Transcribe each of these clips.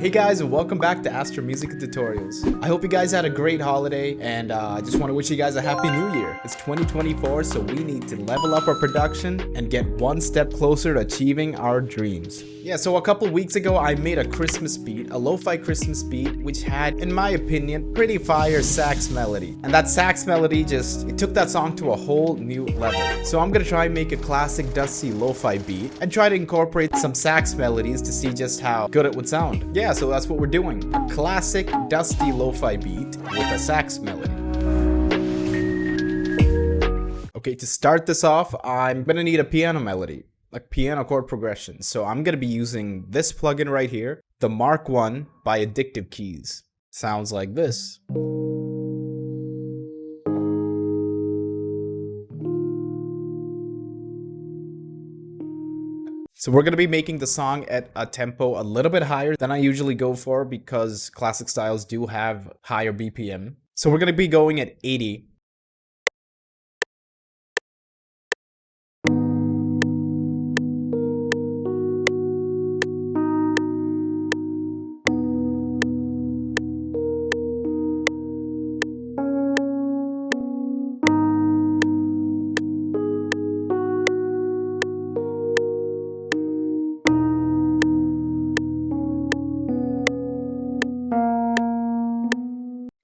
Hey guys, and welcome back to Astro Music Tutorials. I hope you guys had a great holiday, and I just want to wish you guys a happy new year. It's 2024, so we need to level up our production and get one step closer to achieving our dreams. Yeah, so a couple weeks ago, I made a Christmas beat, a lo-fi Christmas beat, which had, in my opinion, pretty fire sax melody. And that sax melody it took that song to a whole new level. So I'm gonna try and make a classic dusty lo-fi beat and try to incorporate some sax melodies to see just how good it would sound. Yeah, so that's what we're doing. A classic dusty lo-fi beat with a sax melody. Okay, to start this off, I'm gonna need a piano melody, like piano chord progression. So I'm gonna be using this plugin right here, the Mark 1 by Addictive Keys. Sounds like this. So we're gonna be making the song at a tempo a little bit higher than I usually go for because classic styles do have higher BPM. So we're gonna be going at 80.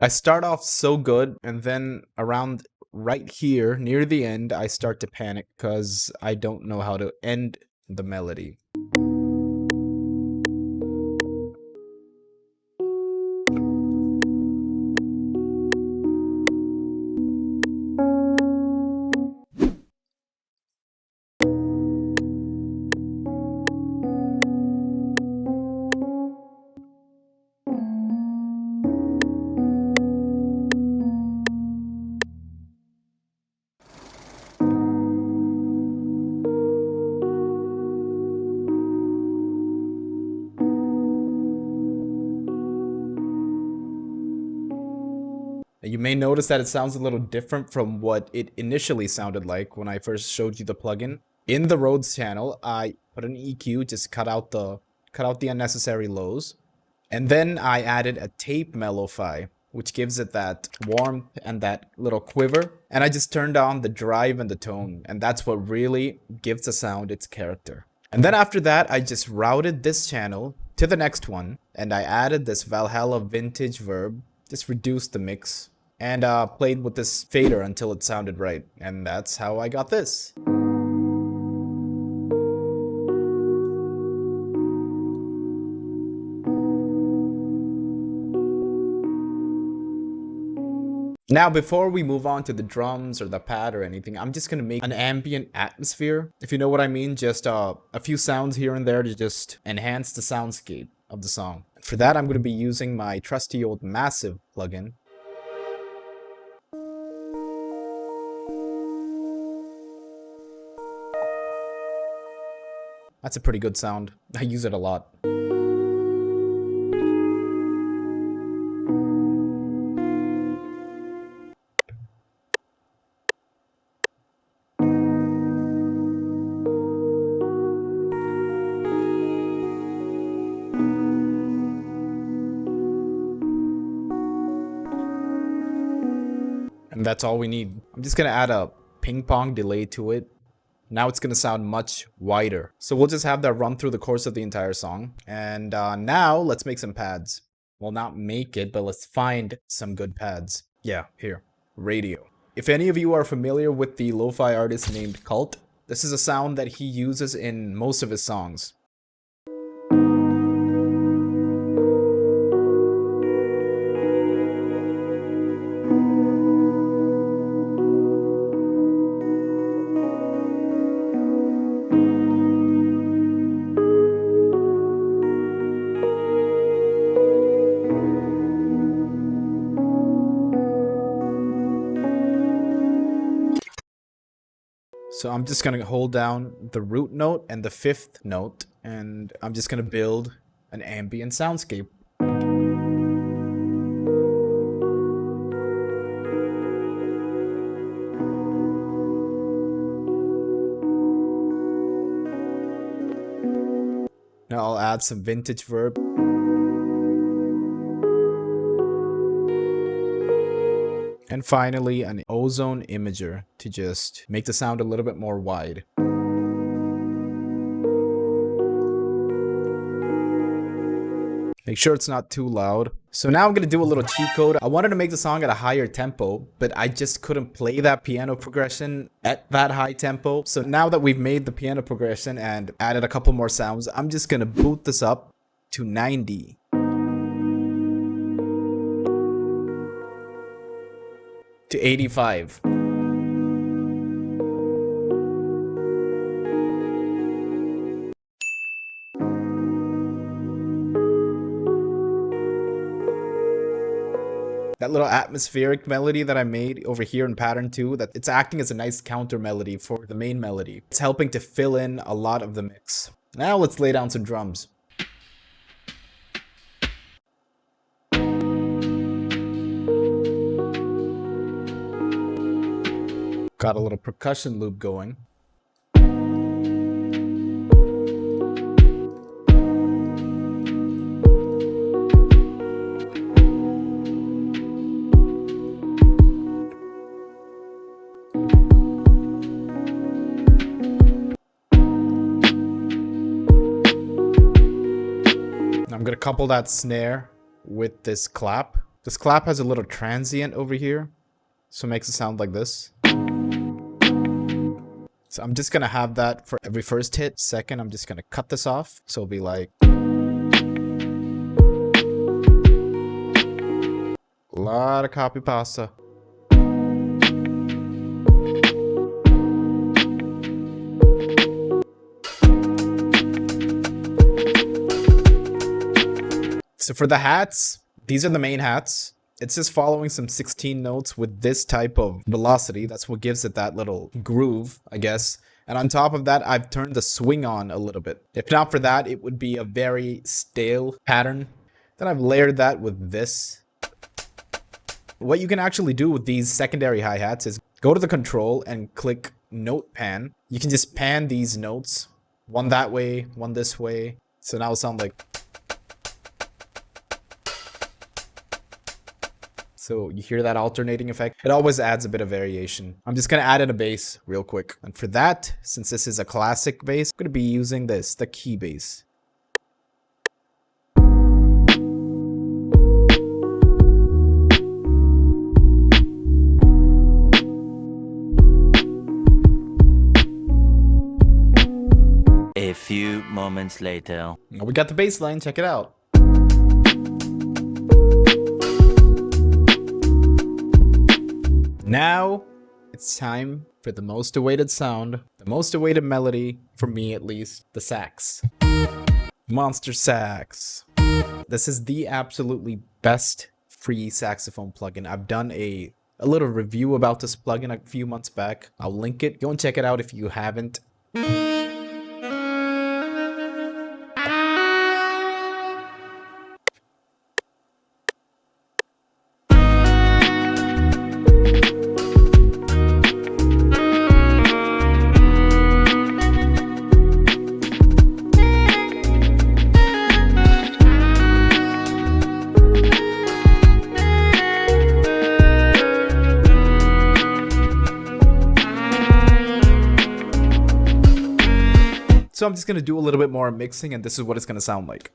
I start off so good, and then around right here near the end, I start to panic because I don't know how to end the melody. You may notice that it sounds a little different from what it initially sounded like when I first showed you the plugin. In the Rhodes channel, I put an EQ, just cut out the unnecessary lows. And then I added a tape lo-fi, which gives it that warmth and that little quiver. And I just turned on the drive and the tone, and that's what really gives the sound its character. And then after that, I just routed this channel to the next one, and I added this Valhalla vintage verb, just reduced the mix, and played with this fader until it sounded right. And that's how I got this. Now, before we move on to the drums or the pad or anything, I'm just gonna make an ambient atmosphere, if you know what I mean. Just a few sounds here and there to just enhance the soundscape of the song. For that, I'm gonna be using my trusty old Massive plugin. That's a pretty good sound. I use it a lot. And that's all we need. I'm just gonna add a ping pong delay to it. Now it's gonna sound much wider. So we'll just have that run through the course of the entire song. And now let's make some pads. Well, not make it, but let's find some good pads. Yeah, here, radio. If any of you are familiar with the lo-fi artist named Cult, this is a sound that he uses in most of his songs. So I'm just gonna hold down the root note and the fifth note, and I'm just gonna build an ambient soundscape. Now I'll add some vintage verb. And finally, an ozone imager to just make the sound a little bit more wide. Make sure it's not too loud. So now I'm gonna do a little cheat code. I wanted to make the song at a higher tempo, but I just couldn't play that piano progression at that high tempo. So now that we've made the piano progression and added a couple more sounds, I'm just gonna boot this up to 90. To 85. That little atmospheric melody that I made over here in pattern 2, that it's acting as a nice counter melody for the main melody. It's helping to fill in a lot of the mix. Now let's lay down some drums. Got a little percussion loop going. I'm gonna couple that snare with this clap. This clap has a little transient over here, so it makes it sound like this. So I'm just gonna have that for every first hit. Second, I'm just gonna cut this off, so it'll be like a lot of copy pasta. So for the hats, these are the main hats. It's just following some 16 notes with this type of velocity. That's what gives it that little groove, I guess. And on top of that, I've turned the swing on a little bit. If not for that, it would be a very stale pattern. Then I've layered that with this. What you can actually do with these secondary hi-hats is go to the control and click note pan. You can just pan these notes, one that way, one this way. So now it sounds like... So you hear that alternating effect? It always adds a bit of variation. I'm just gonna add in a bass real quick. And for that, since this is a classic bass, I'm gonna be using this, the key bass. A few moments later. Now we got the bass line, check it out. Now, it's time for the most awaited sound, the most awaited melody, for me at least, the sax. Monster Sax. This is the absolutely best free saxophone plugin. I've done a little review about this plugin a few months back. I'll link it. Go and check it out if you haven't. So I'm just going to do a little bit more mixing, and this is what it's going to sound like.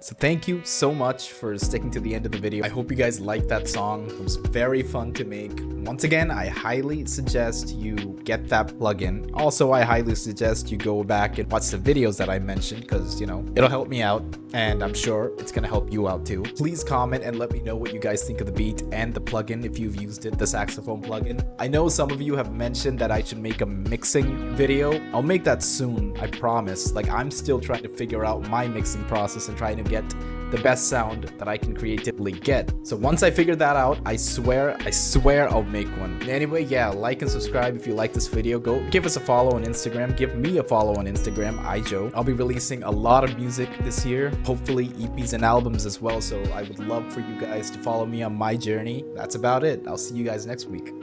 So thank you so much for sticking to the end of the video. I hope you guys liked that song. It was very fun to make. Once again, I highly suggest you get that plugin. Also, I highly suggest you go back and watch the videos that I mentioned because, you know, it'll help me out and I'm sure it's gonna help you out too. Please comment and let me know what you guys think of the beat and the plugin if you've used it, the saxophone plugin. I know some of you have mentioned that I should make a mixing video. I'll make that soon, I promise. Like, I'm still trying to figure out my mixing process and trying to get the best sound that I can creatively get. So once I figure that out, I swear I'll make one. Anyway, yeah, like and subscribe if you like this video. Go give us a follow on Instagram. Give me a follow on Instagram, iJoe. I'll be releasing a lot of music this year, hopefully EPs and albums as well. So I would love for you guys to follow me on my journey. That's about it. I'll see you guys next week.